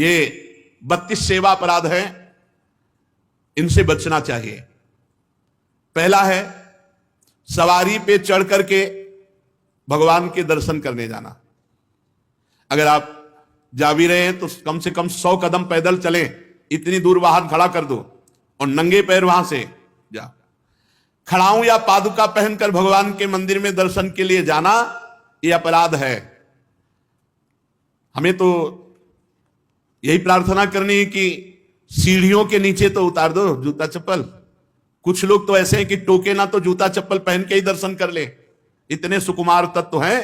ये 32 सेवा अपराध हैं, इनसे बचना चाहिए। पहला है सवारी पे चढ़ करके भगवान के दर्शन करने जाना। अगर आप जा भी रहे हैं तो कम से कम 100 कदम पैदल चलें, इतनी दूर वाहन खड़ा कर दो और नंगे पैर वहां से जा। खड़ाऊं या पादुका पहनकर भगवान के मंदिर में दर्शन के लिए जाना यह अपराध है। हमें तो यही प्रार्थना करनी है कि सीढ़ियों के नीचे तो उतार दो जूता चप्पल। कुछ लोग तो ऐसे हैं कि टोके ना तो जूता चप्पल पहन के ही दर्शन कर ले, इतने सुकुमार तत्व हैं।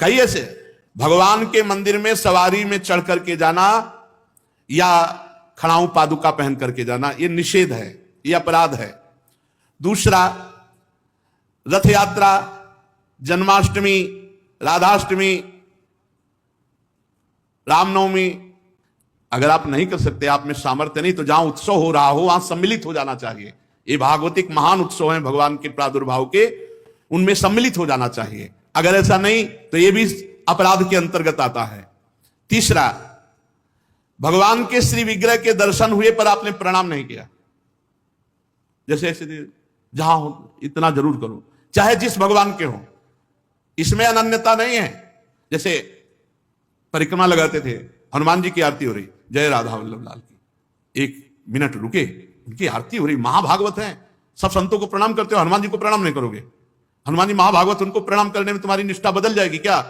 कई ऐसे भगवान के मंदिर में सवारी में चढ़ करके जाना या खड़ाऊं पादुका पहन करके जाना, यह निषेध है, यह अपराध है। दूसरा, रथ यात्रा, जन्माष्टमी, राधाष्टमी, रामनवमी, अगर आप नहीं कर सकते, आप में सामर्थ्य नहीं, तो जहां उत्सव हो रहा हो वहां सम्मिलित हो जाना चाहिए। ये भागवतिक महान उत्सव हैं भगवान के प्रादुर्भाव के, उनमें सम्मिलित हो जाना चाहिए। अगर ऐसा नहीं तो ये भी अपराध के अंतर्गत आता है। तीसरा, भगवान के श्री विग्रह के दर्शन हुए पर आपने प्रणाम नहीं किया। जैसे ऐसे जहां हो इतना जरूर करो, चाहे जिस भगवान के हो, इसमें अनन्यता नहीं है। जैसे परिक्रमा लगाते थे, हनुमान जी की आरती हो रही, जय राधा वल्लभ लाल की, 1 मिनट रुके, उनकी आरती हो रही, महाभागवत है, सब संतों को प्रणाम करते हो, हनुमान जी को प्रणाम नहीं करोगे? हनुमान जी महाभागवत, उनको प्रणाम करने में तुम्हारी निष्ठा बदल जाएगी क्या?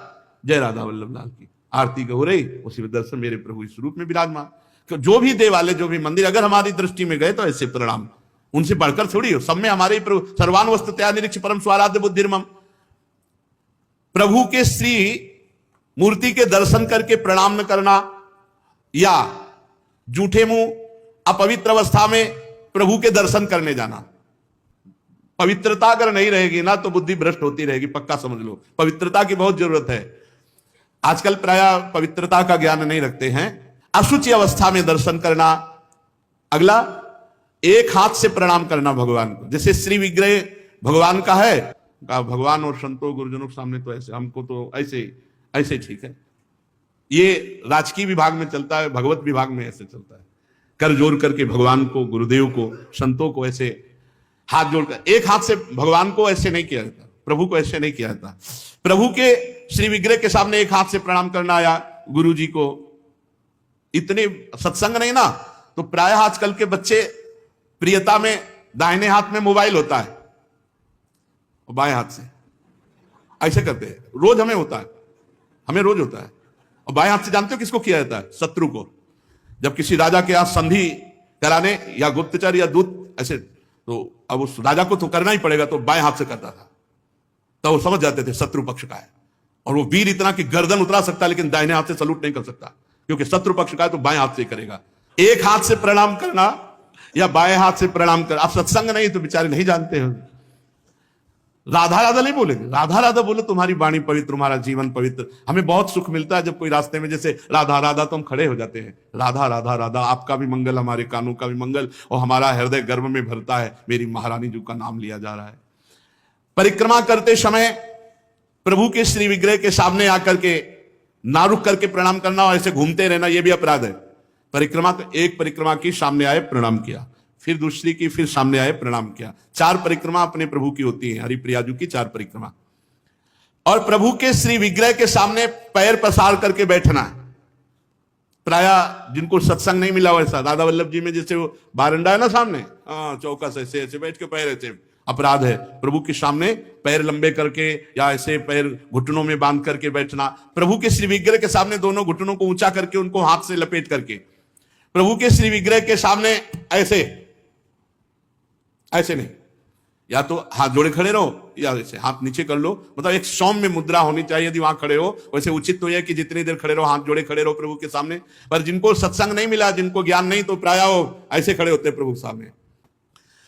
जय राधा वल्लभ लाल की आरती हो रही, उसी में दर्शन मेरे प्रभु इस रूप में विराजमान। जो भी देवालय, जो भी मंदिर, अगर हमारी दृष्टि में गए तो ऐसे प्रणाम, उनसे बढ़कर थोड़ी हो। सब में हमारे प्रभु सर्वान वस्तु त्या निरीक्ष परम स्वाराध्य बुद्धिर्मम। प्रभु के श्री मूर्ति के दर्शन करके प्रणाम न करना या जूठे मुंह अपवित्र अवस्था में प्रभु के दर्शन करने जाना। पवित्रता अगर नहीं रहेगी ना तो बुद्धि भ्रष्ट होती रहेगी, पक्का समझ लो। पवित्रता की बहुत जरूरत है। आजकल प्रायः पवित्रता का ज्ञान नहीं रखते हैं। अशुचि अवस्था में दर्शन करना। अगला, एक हाथ से प्रणाम करना भगवान को। जैसे श्री विग्रह भगवान का है, भगवान और संतों गुरुजनों के सामने तो ऐसे, हमको तो ऐसे ठीक है। ये राजकीय विभाग में चलता है, भगवत विभाग में ऐसे चलता है। कर जोड़ करके भगवान को, गुरुदेव को, संतों को ऐसे हाथ जोड़कर, एक हाथ से भगवान को ऐसे नहीं किया जाता, प्रभु को ऐसे नहीं किया जाता। प्रभु के श्री विग्रह के सामने एक हाथ से प्रणाम करना या गुरु जी को, इतने सत्संग नहीं ना, तो प्रायः आजकल के बच्चे प्रियता में दाहिने हाथ में मोबाइल होता है और बाएं हाथ से ऐसे करते हैं। रोज हमें होता है, हमें रोज होता है। और बाएं हाथ से जानते हो किसको किया जाता है? शत्रु को। जब किसी राजा के यहाँ संधि कराने या गुप्तचर या दूत ऐसे, तो अब उस राजा को तो करना ही पड़ेगा, तो बाएं हाथ से करता था। तो वो समझ जाते थे शत्रु पक्ष का है, और वो वीर इतना कि गर्दन उतरा सकता है लेकिन दाहिने हाथ से सलूट नहीं कर सकता, क्योंकि शत्रु पक्ष का है तो बाएं हाथ से करेगा। एक हाथ से प्रणाम करना या बाएं हाथ से प्रणाम कर, आप सत्संग नहीं तो बेचारे नहीं जानते हो। राधा राधा नहीं बोलेंगे, राधा राधा बोलो, तुम्हारी वाणी पवित्र, तुम्हारा जीवन पवित्र। हमें बहुत सुख मिलता है जब कोई रास्ते में जैसे राधा राधा, तो हम खड़े हो जाते हैं। राधा राधा राधा, आपका भी मंगल, हमारे कानों का भी मंगल, और हमारा हृदय गर्व में भरता है, मेरी महारानी जी का नाम लिया जा रहा है। परिक्रमा करते समय प्रभु के श्री विग्रह के सामने आकर के ना रुक करके प्रणाम करना और ऐसे घूमते रहना, यह भी अपराध है। परिक्रमा तो एक परिक्रमा की, सामने आए प्रणाम किया, फिर दूसरी की, फिर सामने आए प्रणाम किया। 4 परिक्रमा अपने प्रभु की होती है, हरिप्रियाजू की 4 परिक्रमा। और प्रभु के श्री विग्रह के सामने पैर पसार करके बैठना है। प्रायः जिनको सत्संग नहीं मिला वैसा, राधा वल्लभ जी में जैसे वो बारंडा है ना सामने, चौकस ऐसे ऐसे बैठ के पैर ऐसे, अपराध है। प्रभु के सामने पैर लंबे करके या ऐसे पैर घुटनों में बांध करके बैठना। प्रभु के श्री विग्रह के सामने दोनों घुटनों को ऊंचा करके, उनको हाथ से लपेट करके, प्रभु के श्री विग्रह के सामने ऐसे नहीं, या तो हाथ जोड़े खड़े रहो या ऐसे हाथ नीचे कर लो, मतलब एक सौम्य मुद्रा होनी चाहिए। यदि वहां खड़े हो, वैसे उचित तो यह कि जितनी देर खड़े रहो हाथ जोड़े खड़े रहो प्रभु के सामने। पर जिनको सत्संग नहीं मिला, जिनको ज्ञान नहीं, तो प्रायः वो ऐसे खड़े होते हैं प्रभु के सामने।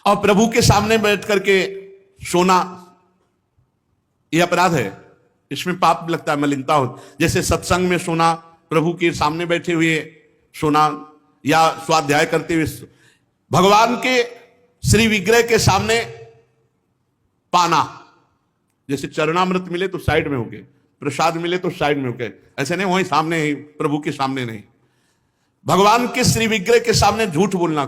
और प्रभु के सामने बैठ करके सोना, यह अपराध है, इसमें पाप लगता है, मलिनता हो। जैसे सत्संग में सोना, प्रभु के सामने बैठे हुए सोना, या स्वाध्याय करते हुए, भगवान के श्री विग्रह के सामने पाना। जैसे चरणामृत मिले तो साइड में होके, प्रसाद मिले तो साइड में होके, ऐसे नहीं, वहीं सामने ही, प्रभु के सामने नहीं। भगवान के श्री विग्रह के सामने झूठ बोलना,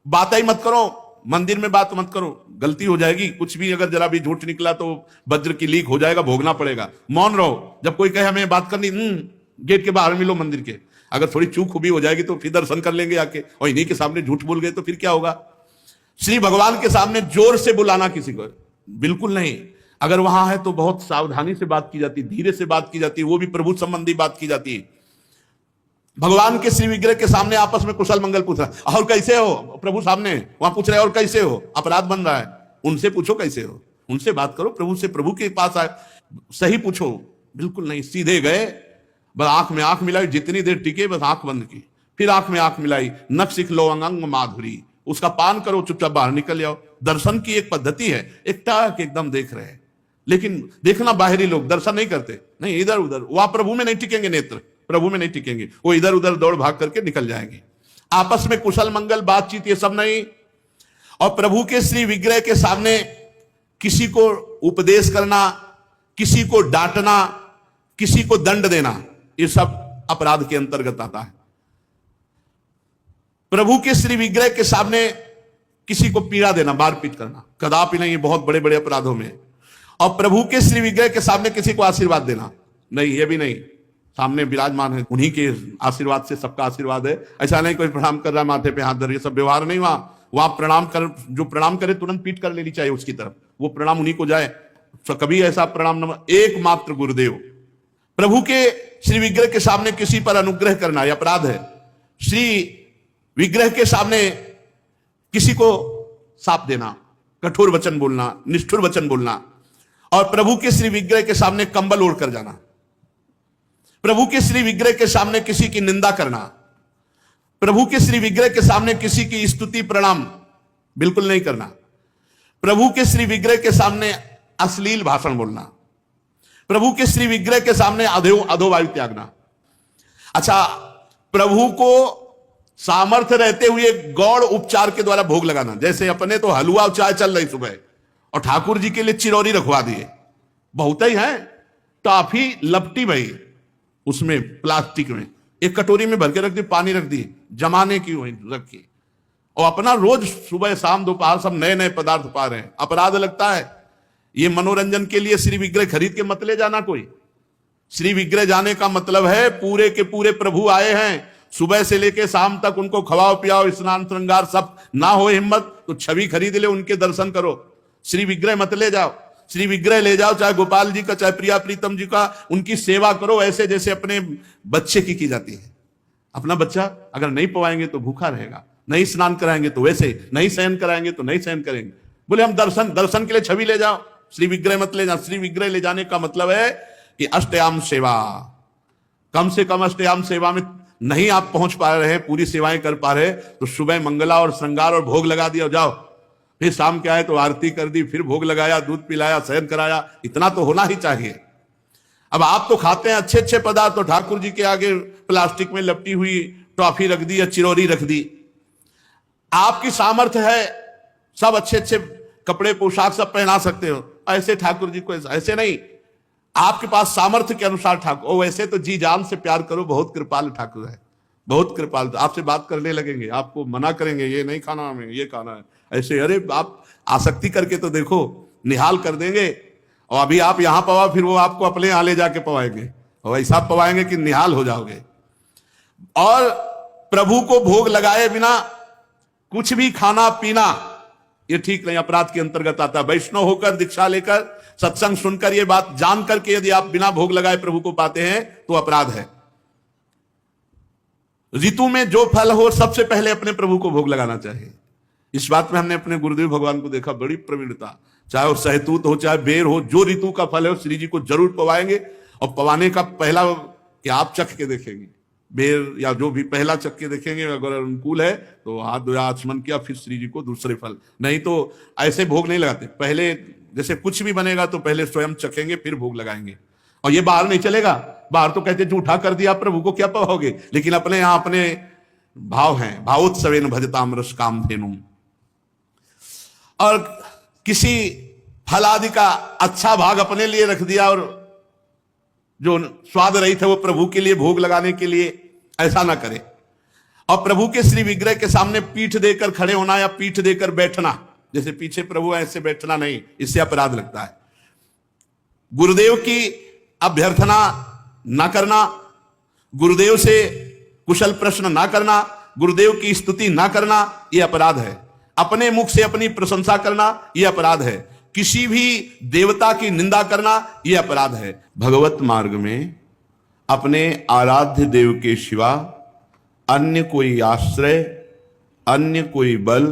बात ही मत करो, मंदिर में बात मत करो, गलती हो जाएगी। कुछ भी अगर जरा भी झूठ निकला तो वज्र की लीक हो जाएगा, भोगना पड़ेगा। मौन रहो। जब कोई कहे हमें बात करनी, गेट के बाहर मिलो मंदिर के। अगर थोड़ी चूक भी हो जाएगी तो फिर दर्शन कर लेंगे आके, और इन्हीं के सामने झूठ बोल गए तो फिर क्या होगा। श्री भगवान के सामने जोर से बुलाना किसी को बिल्कुल नहीं। अगर वहां है तो बहुत सावधानी से बात की जाती, धीरे से बात की जाती, वो भी प्रभु संबंधी बात की जाती है। भगवान के श्री विग्रह के सामने आपस में कुशल मंगल पूछ रहा, और कैसे हो, प्रभु सामने वहां पूछ रहे और कैसे हो, अपराध बन रहा है। उनसे पूछो कैसे हो, उनसे बात करो, प्रभु से, प्रभु के पास आए सही पूछो। बिल्कुल नहीं, सीधे गए, बस आंख में आंख मिलाई, जितनी देर टिके बस आंख बंद की, फिर आंख में आंख मिलाई, नख सिख लो अंग माधुरी, उसका पान करो, चुपचाप बाहर निकल जाओ। दर्शन की एक पद्धति है, एक टाक एकदम देख रहे हैं, लेकिन देखना बाहरी लोग दर्शन नहीं करते, नहीं इधर उधर, वहां प्रभु में नहीं टिकेंगे, नेत्र प्रभु में नहीं टिकेंगे, वो इधर उधर दौड़ भाग करके निकल जाएंगे। आपस में कुशल मंगल बातचीत ये सब नहीं। और प्रभु के श्री विग्रह के सामने किसी को उपदेश करना, किसी को डांटना, किसी को दंड देना, ये सब अपराध के अंतर्गत आता है। प्रभु के श्री विग्रह के सामने किसी को पीड़ा देना, मारपीट करना, कदापि नहीं, बहुत बड़े बड़े अपराधों में। और प्रभु के श्री विग्रह के सामने किसी को आशीर्वाद देना, नहीं, ये भी नहीं। सामने विराजमान है, उन्हीं के आशीर्वाद से सबका आशीर्वाद है। ऐसा नहीं कोई प्रणाम कर रहा है माथे पे हाथ धर, ये सब व्यवहार नहीं। वहां प्रणाम कर, जो प्रणाम करे तुरंत पीठ कर लेनी चाहिए उसकी तरफ, वो प्रणाम उन्हीं को जाए। तो कभी ऐसा प्रणाम न, एकमात्र गुरुदेव। प्रभु के श्री विग्रह के सामने किसी पर अनुग्रह करना, यह अपराध है। श्री विग्रह के सामने किसी को साप देना, कठोर वचन बोलना, निष्ठुर वचन बोलना। और प्रभु के श्री विग्रह के सामने कंबल ओढ़ कर जाना, प्रभु के श्री विग्रह के सामने किसी की निंदा करना, प्रभु के श्री विग्रह के सामने किसी की स्तुति प्रणाम बिल्कुल नहीं करना, प्रभु के श्री विग्रह के सामने अश्लील भाषण बोलना, प्रभु के श्री विग्रह के सामने अधोवायु त्यागना। अच्छा, प्रभु को सामर्थ्य रहते हुए गौड़ उपचार के द्वारा भोग लगाना, जैसे अपने तो हलवा चाय चल रही सुबह, और ठाकुर जी के लिए चिरौरी रखवा दिए, बहुत ही है, टॉफी लपटी भाई उसमें प्लास्टिक में, एक कटोरी में भर के रख दी, पानी रख दी, जमाने की वही रखी, और अपना रोज सुबह शाम दोपहर सब नए नए पदार्थ पा रहे हैं। अपराध लगता है। ये मनोरंजन के लिए श्री विग्रह खरीद के मत ले जाना कोई। श्री विग्रह जाने का मतलब है पूरे के पूरे प्रभु आए हैं, सुबह से लेके शाम तक उनको खवाओ पियाओ, स्नान श्रृंगार सब। ना हो हिम्मत तो छवि खरीद ले, उनके दर्शन करो, श्री विग्रह मत ले जाओ। श्री विग्रह ले जाओ, चाहे गोपाल जी का, चाहे प्रिया प्रीतम जी का, उनकी सेवा करो ऐसे जैसे अपने बच्चे की जाती है। अपना बच्चा अगर नहीं पवाएंगे तो भूखा रहेगा, नहीं स्नान कराएंगे तो वैसे, नहीं शयन कराएंगे तो नहीं शयन करेंगे। बोले हम दर्शन के लिए छवि ले जाओ, श्री विग्रह मत ले जाओ। श्री विग्रह ले जाने का मतलब है कि अष्टयाम सेवा, कम से कम अष्टयाम सेवा में नहीं आप पहुंच पा रहे हैं, पूरी सेवाएं कर पा रहे, तो सुबह मंगला और श्रृंगार और भोग लगा दिया, जाओ। फिर शाम के आए तो आरती कर दी, फिर भोग लगाया, दूध पिलाया, शयन कराया, इतना तो होना ही चाहिए। अब आप तो खाते हैं अच्छे अच्छे पदार्थ, तो ठाकुर जी के आगे प्लास्टिक में लपटी हुई टॉफी रख दी या चिरौरी रख दी। आपकी सामर्थ्य है, सब अच्छे अच्छे कपड़े पोशाक सब पहना सकते हो, ऐसे ठाकुर जी को ऐसे नहीं। आपके पास सामर्थ्य के अनुसार ठाकुर, वैसे तो जी जान से प्यार करो, बहुत कृपाल ठाकुर है, बहुत कृपाल। आपसे बात करने लगेंगे, आपको मना करेंगे, ये नहीं खाना हमें, ये खाना है, ऐसे। अरे आप आसक्ति करके तो देखो, निहाल कर देंगे। और अभी आप यहां पवा, फिर वो आपको अपने यहां ले जाके पवाएंगे, और ऐसा पवाएंगे कि निहाल हो जाओगे। और प्रभु को भोग लगाए बिना कुछ भी खाना पीना ये ठीक नहीं, अपराध के अंतर्गत आता है। वैष्णव होकर, दीक्षा लेकर, सत्संग सुनकर, ये बात जान करके यदि आप बिना भोग लगाए प्रभु को पाते हैं तो अपराध है। ऋतु में जो फल हो सबसे पहले अपने प्रभु को भोग लगाना चाहिए। इस बात में हमने अपने गुरुदेव भगवान को देखा, बड़ी प्रवीणता। चाहे वो सहतूत हो, चाहे बेर हो, जो ऋतु का फल है श्री जी को जरूर पवाएंगे। और पवाने का पहला कि आप चख के देखेंगे, बेर या जो भी पहला चख के देखेंगे, अगर अनुकूल है तो हाथ धोया, आचमन किया, फिर श्री जी को दूसरे फल। नहीं तो ऐसे भोग नहीं लगाते, पहले जैसे कुछ भी बनेगा तो पहले स्वयं चखेंगे फिर भोग लगाएंगे। और ये बाहर नहीं चलेगा, बाहर तो कहते झूठा कर दिया प्रभु को, क्या पवाओगे। लेकिन अपने यहां अपने भाव हैं, भावोत्सवेन भजताम रस कामधेनुम। और किसी फल आदि का अच्छा भाग अपने लिए रख दिया, और जो स्वाद रहित है वो प्रभु के लिए भोग लगाने के लिए, ऐसा ना करें। और प्रभु के श्री विग्रह के सामने पीठ देकर खड़े होना या पीठ देकर बैठना, जैसे पीछे प्रभु है ऐसे बैठना नहीं, इससे अपराध लगता है। गुरुदेव की अभ्यर्थना ना करना, गुरुदेव से कुशल प्रश्न ना करना, गुरुदेव की स्तुति ना करना, यह अपराध है। अपने मुख से अपनी प्रशंसा करना यह अपराध है। किसी भी देवता की निंदा करना यह अपराध है। भगवत मार्ग में अपने आराध्य देव के सिवा अन्य कोई आश्रय, अन्य कोई बल,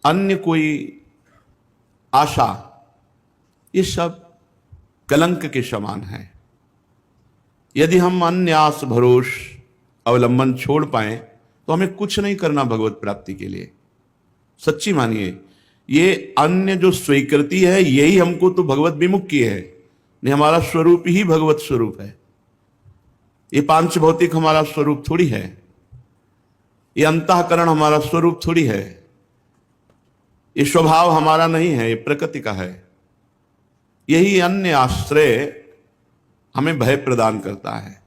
अन्य कोई आशा, ये सब कलंक के समान है। यदि हम अन्य आस भरोस अवलंबन छोड़ पाए तो हमें कुछ नहीं करना भगवत प्राप्ति के लिए। सच्ची मानिए, ये अन्य जो स्वीकृति है यही हमको तो भगवत विमुख की है। नहीं, हमारा स्वरूप ही भगवत स्वरूप है। ये पांच भौतिक हमारा स्वरूप थोड़ी है, ये अंतःकरण हमारा स्वरूप थोड़ी है, ये स्वभाव हमारा नहीं है, ये प्रकृति का है। यही अन्य आश्रय हमें भय प्रदान करता है।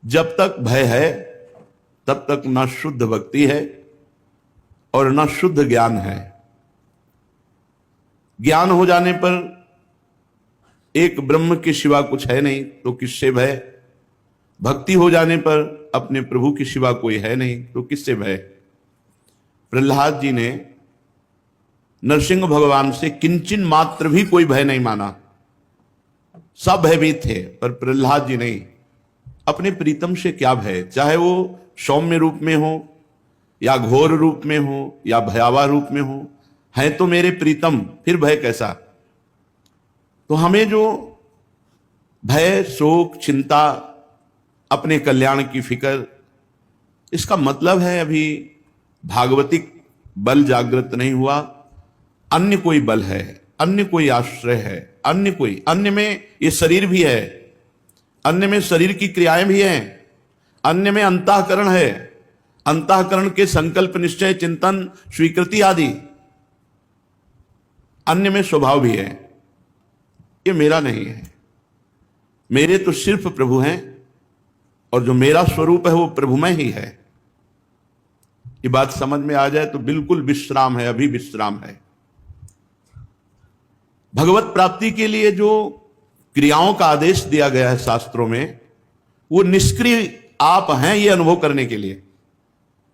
जब तक भय है तब तक न शुद्ध भक्ति है और न शुद्ध ज्ञान है। ज्ञान हो जाने पर एक ब्रह्म के सिवा कुछ है नहीं तो किससे भय? भक्ति हो जाने पर अपने प्रभु के सिवा कोई है नहीं तो किससे भय? प्रहलाद जी ने नरसिंह भगवान से किंचन मात्र भी कोई भय नहीं माना। सब भयभीत थे, पर प्रहलाद जी नहीं। अपने प्रीतम से क्या भय, चाहे वो सौम्य रूप में हो या घोर रूप में हो या भयावह रूप में हो, है तो मेरे प्रीतम, फिर भय कैसा? तो हमें जो भय, शोक, चिंता, अपने कल्याण की फिक्र, इसका मतलब है अभी भागवतिक बल जागृत नहीं हुआ। अन्य कोई बल है, अन्य कोई आश्रय है, अन्य कोई, अन्य में ये शरीर भी है, अन्य में शरीर की क्रियाएं भी हैं, अन्य में अंतःकरण है, अंतःकरण के संकल्प, निश्चय, चिंतन, स्वीकृति आदि, अन्य में स्वभाव भी है। ये मेरा नहीं है, मेरे तो सिर्फ प्रभु हैं और जो मेरा स्वरूप है वो प्रभुमय ही है। ये बात समझ में आ जाए तो बिल्कुल विश्राम है, अभी विश्राम है। भगवत प्राप्ति के लिए जो क्रियाओं का आदेश दिया गया है शास्त्रों में, वो निष्क्रिय आप हैं ये अनुभव करने के लिए,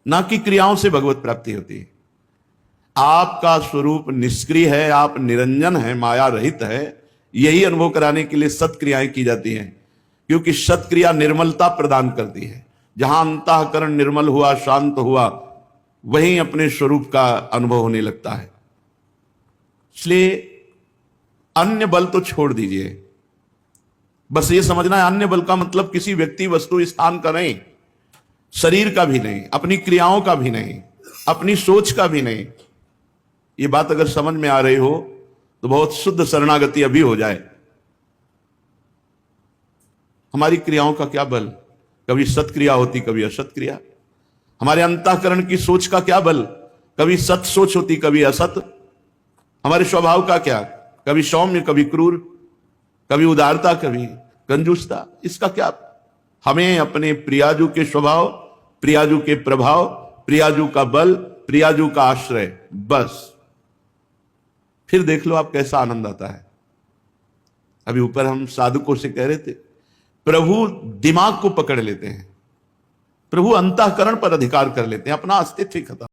ना कि क्रियाओं से भगवत प्राप्ति होती है। आपका स्वरूप निष्क्रिय है, आप निरंजन है, माया रहित है, यही अनुभव कराने के लिए सत्क्रियाएं की जाती हैं, क्योंकि सत्क्रिया निर्मलता प्रदान करती है। जहां अंतःकरण निर्मल हुआ, शांत हुआ, वहीं अपने स्वरूप का अनुभव होने लगता है। इसलिए अन्य बल तो छोड़ दीजिए। बस ये समझना है, अन्य बल का मतलब किसी व्यक्ति, वस्तु, स्थान का नहीं, शरीर का भी नहीं, अपनी क्रियाओं का भी नहीं, अपनी सोच का भी नहीं। ये बात अगर समझ में आ रही हो तो बहुत शुद्ध शरणागति अभी हो जाए। हमारी क्रियाओं का क्या बल? कभी सत्क्रिया होती, कभी असत क्रिया। हमारे अंतःकरण की सोच का क्या बल? कभी सत सोच होती, कभी असत। हमारे स्वभाव का क्या? कभी सौम्य, कभी क्रूर, कभी उदारता, कभी कंजूसता। इसका क्या? हमें अपने प्रियाजू के स्वभाव, प्रियाजू के प्रभाव, प्रियाजू का बल, प्रियाजू का आश्रय, बस। फिर देख लो आप कैसा आनंद आता है। अभी ऊपर हम साधकों से कह रहे थे, प्रभु दिमाग को पकड़ लेते हैं, प्रभु अंतःकरण पर अधिकार कर लेते हैं, अपना अस्तित्व ही खत्म।